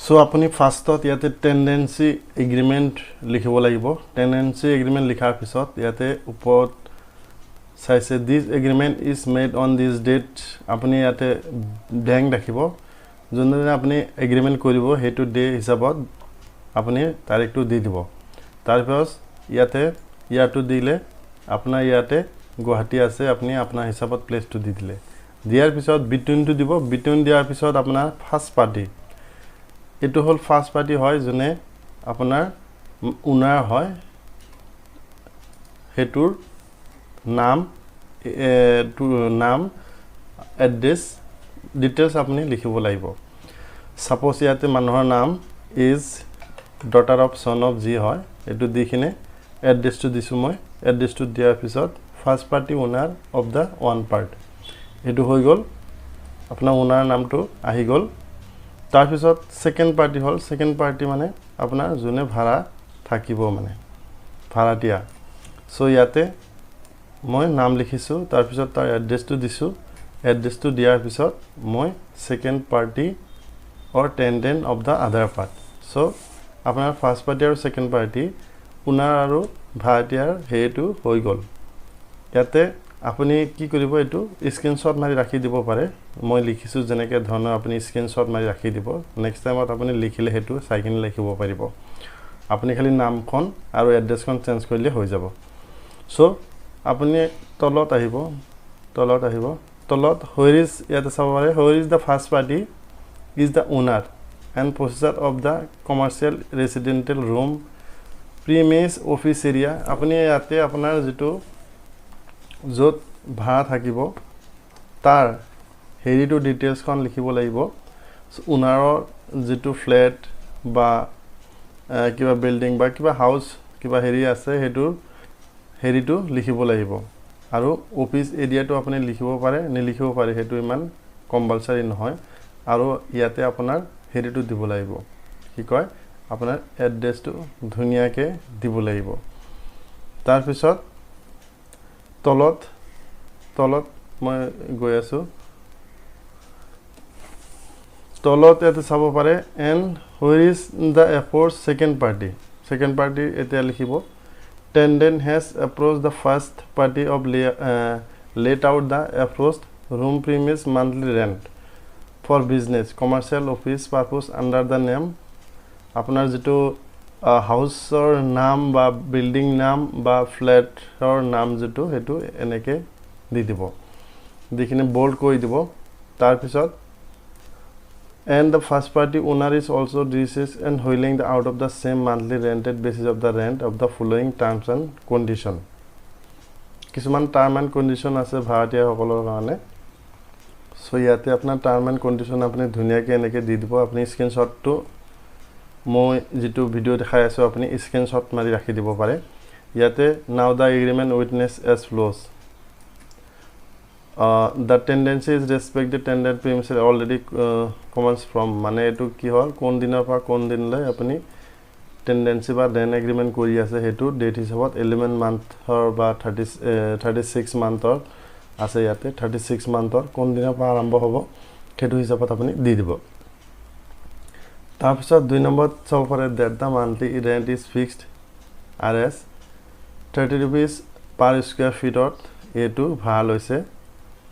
so আপুনি ফাৰ্ষ্টত ইয়াতে টেন্ডেন্সি এগ্ৰিমেন্ট লিখিব লাগিব টেন্ডেন্সি এগ্ৰিমেন্ট লিখাৰ পিছত ইয়াতে ওপৰত চাইছে this agreement is made on this date আপুনি ইয়াতে ব্যাংক ৰাখিব যোনদিনা আপুনি এগ্ৰিমেন্ট কৰিব হেতু ডে হিচাপত আপুনি তাৰিখটো দি দিব তাৰপিছত ইয়াতে দিলে আপোনাৰ ইয়াতে গুৱাহাটী আছে আপুনি আপোনাৰ হিচাপত প্লেসটো দি দিলে দিয়াৰ পিছত বিটুইনটো দিব বিটুইন দিয়াৰ পিছত আপোনাৰ ফাৰ্স্ট পাৰ্টি এটো হল ফাৰ্স্ট পাৰ্টি হয় জনে আপোনাৰ ওনাৰ হয় হেতুৰ নাম এড্ৰেছ ডিটেইলছ আপুনি লিখিব লাগিব সাপোজ ইয়াতে মানুহৰ নাম is daughter of son of জি হয় এটো দিখিনে এড্ৰেছটো দিছো মই এড্ৰেছটো দিয়াৰ পিছত first party owner of the one part এটো হৈ গল আপোনাৰ ওনাৰ নামটো আহি গল তাৰ পিছত সেকেন্ড পাৰ্টি হল সেকেন্ড পাৰ্টি মানে আপোনাৰ জুনে ভাড়া থাকিব মানে ভাড়াটিয়া সো ইয়াতে মই নাম লিখিছো তাৰ পিছত তাৰ এড্ৰেছটো দিছো এড্ৰেছটো দিয়াৰ পিছত মই second party or tenant of the other part so আপোনাৰ ফাৰ্স্ট পাৰ্টি আৰু সেকেন্ড পাৰ্টি ওনাৰ আৰু ভাড়াটিয়াৰ হেতু হৈ গল ইয়াতে আপুনি কি কৰিব এটো স্ক্ৰিনশ্বট মাৰি ৰাখি দিব পাৰে মই লিখিছো জেনেকে ধৰণৰ আপুনি স্ক্ৰিনশ্বট মাৰি ৰাখি দিব নেক্সট টাইমত আপুনি লিখিলে হেতু চাইকিন লিখিব পাৰিব আপুনি খালি নামখন আৰু এড্ৰেছখন চেঞ্জ কৰিলে হৈ যাব সো আপুনি তলত আহিব তলত হোয়াৰ ইজ ইয়াতে চাব পাৰে where is the first party is the owner and possessor of the commercial residential room premise office area আপুনি ইয়াতে আপোনাৰ যেটো যত ভাড়া থাকিব তাৰ হেৰিটো ডিটেইলছখন লিখিব লাগিব ওনাৰৰ যেটো ফ্ল্যাট বা কিবা বিল্ডিং বা কিবা হাউস কিবা হেৰি আছে হেৰিটো লিখিব লাগিব আৰু অফিস এৰিয়াটো আপুনি লিখিব পাৰে নিলিখিব পাৰে হেতু ইমান কম্পালসৰি নহয় আৰু ইয়াতে আপোনাৰ হেৰিটো দিব লাগিব কি কয় আপোনাৰ এড্ৰেছটো ধুনিয়াকে দিব লাগিব তাৰ পিছত তলত মই গৈ আছো তলত এতে চাব পাৰে and where is the effort second party এটা লিখিব tenant has approached the first party of let out the approached room premise monthly rent for business commercial office purpose under the name আপনার যেটো হাউসৰ নাম বা বিল্ডিং নাম বা ফ্ল্যাটৰ নাম যেটো হেতু এনেকে দি দিব দেখিনে বোল্ড কৰি দিব তাৰ পিছত and the first party owner is also deceased and holding the out of the same monthly rented basis of the rent of the following terms and condition কিছুমান টার্ম এন্ড কন্ডিশন আছে ভাড়াটিয়া সকলৰ কাৰণে so ইয়াতে আপোনাৰ term and condition আপুনি ধুনিয়াকে এনেকে দি দিব আপুনি স্ক্ৰিনশ্বটটো মই যেটো ভিডিও দেখাই আছো আপুনি স্ক্ৰিনশ্বট মাৰি ৰাখি দিব পাৰে ইয়াতে now the agreement witness as flows the tendency is respect the tenant premises already comes from মানে এটো কি হল কোন দিনৰ পৰা কোন দিনলৈ আপুনি টেন্ডেন্সি বা দেন এগ্ৰিমেন্ট কৰি আছে হেতু ডেট হিচাপত 11 মান্থৰ বা 36 মান্থৰ আছে ইয়াতে 36 মান্থৰ কোন দিনৰ পৰা আৰম্ভ হ'ব হেতু হিচাপত আপুনি দি দিব তাৰ পিছত 2 নম্বৰ চাব পাৰে that the monthly rent is fixed as 30 rupees per square feet এটো ভাড়া লৈছে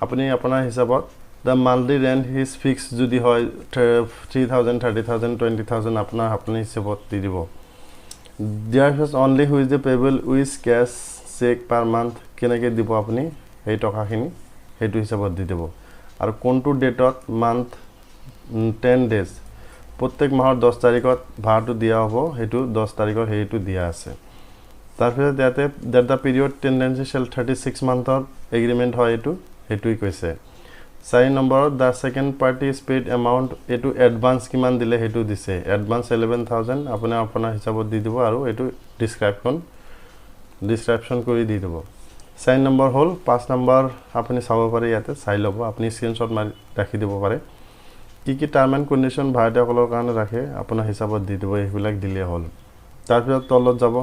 আপুনি আপোনাৰ হিচাপত the monthly rent is fixed যদি হয় 3000 30000 20000 আপোনাৰ হিচাপত দি দিব there is only who is the payable with cash check per month কেনেকে দিব আপুনি এই টকাখিনি হেতু হিচাপত দি দিব আৰু কোনটো ডেটত মান্থ 10 days প্ৰত্যেক মাহৰ 10 তাৰিখত ভাড়াটো দিয়া হ'ব হেতু 10 তাৰিখৰ হেতু দিয়া আছে তাৰপিছত ইয়াতে that the period tenancy shall 36 monthৰ agreement হয় হেতুই কৈছে 4 নম্বৰত the second party is paid amount এটো এডভান্স কিমান দিলে হেতু দিছে এডভান্স 11000 আপোনাৰ হিচাপত দি দিব আৰু এটো ডেসক্ৰিপশন কৰি দি দিব 4 নম্বৰ হল 5 নম্বৰ আপুনি চাব পাৰে ইয়াতে চাই লব আপুনি স্ক্ৰিনশ্বট মাৰি ৰাখি দিব পাৰে কি টাৰ্ম এন্ড কন্ডিশন ভাড়াটিয়াসকলৰ কাৰণে ৰাখে আপোনাৰ হিচাপত দি দিব এইবিলাক দিলে হল তাৰপিছত তলত যাব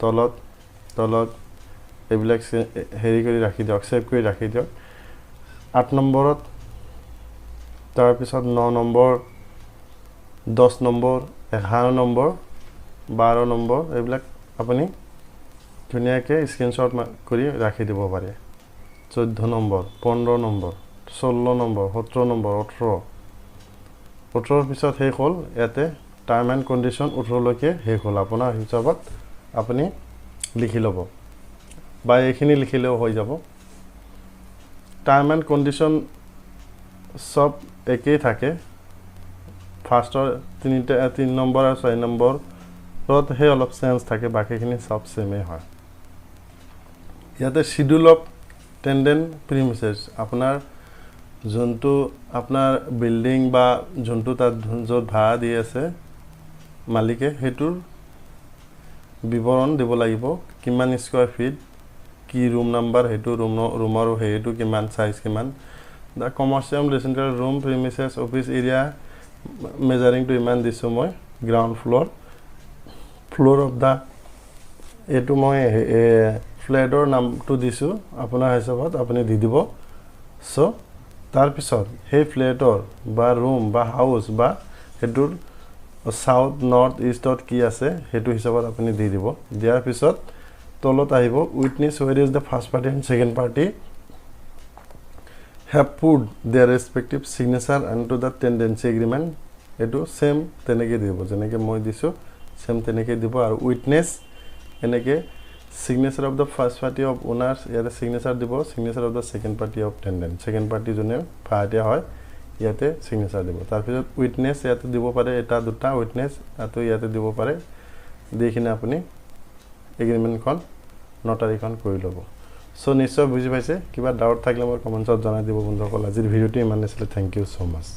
তলত এইবিলাক হেৰি কৰি ৰাখি দিয়ক সেভ কৰি ৰাখি দিয়ক 8 নম্বৰত তাৰ পিছত 9 নম্বৰ 10 নম্বৰ 11 নম্বৰ 12 নম্বৰ এইবিলাক আপুনি ধুনীয়াকৈ স্ক্ৰীনশ্বট কৰি ৰাখি দিব পাৰে 14 নম্বৰ 15 নম্বৰ 16 নম্বৰ 17 নম্বৰ 18 পিছত শেষ হ'ল ইয়াতে টাৰ্ম এণ্ড কণ্ডিশ্যন 18 লৈকে শেষ হ'ল আপোনাৰ হিচাপত আপুনি লিখি ল'ব বা এইখিনি লিখিলেও হৈ যাব টাৰ্ম এণ্ড কণ্ডিশ্যন সব একেই থাকে ফাৰ্ষ্টৰ 3 নম্বৰ আৰু 6 নম্বৰত হে অলপ চেঞ্জ থাকে বাকিখিনি সব সেমে হয় ইয়াতে শিডিউল অফ টেন্ডেন্ট প্ৰিমিসেস আপোনাৰ যোনটো আপোনাৰ বিল্ডিং বা যোনটো তাত য'ত ভাড়া দি আছে মালিকে হেতুৰ বিৱৰণ দিব লাগিব কিমান স্কয়াৰ ফিট কি room number hetu room hetu kiman size kiman the commercial residential room premises office area measuring to iman disu moi ground floor of the etu moi flat or name to disu apuna hisabot apuni di dibo so tar pisot he flat or ba room ba house ba hetur south north east or ki ase hetu hisabot apuni di dibo diar pisot তলত আহিব witness where is the first party and second party have put their respective signature onto the tenancy agreement etu same teneke দিব যেনেকে মই দিছো same teneke দিব আৰু witness এনেকে signature of the first party of owners ইয়াতে signature দিব signature of the second party of tenant second party জনে ফাটিয়া হয় ইয়াতে signature দিব তাৰ পিছত witness ইয়াতে দিব পাৰে এটা দুটা witness আতো ইয়াতে দিব পাৰে দেখিনে আপুনি এগ্ৰিমেন্ট খন নটাৰী খন কৰি লব সো নিশ্চয় বুজি পাইছে কিবা ডাউট থাকিলে মোৰ কমেন্টত জনাই দিব বন্ধুসকল আজিৰ ভিডিওটি ইমান আছিল থ্যাংক ইউ সো মাচ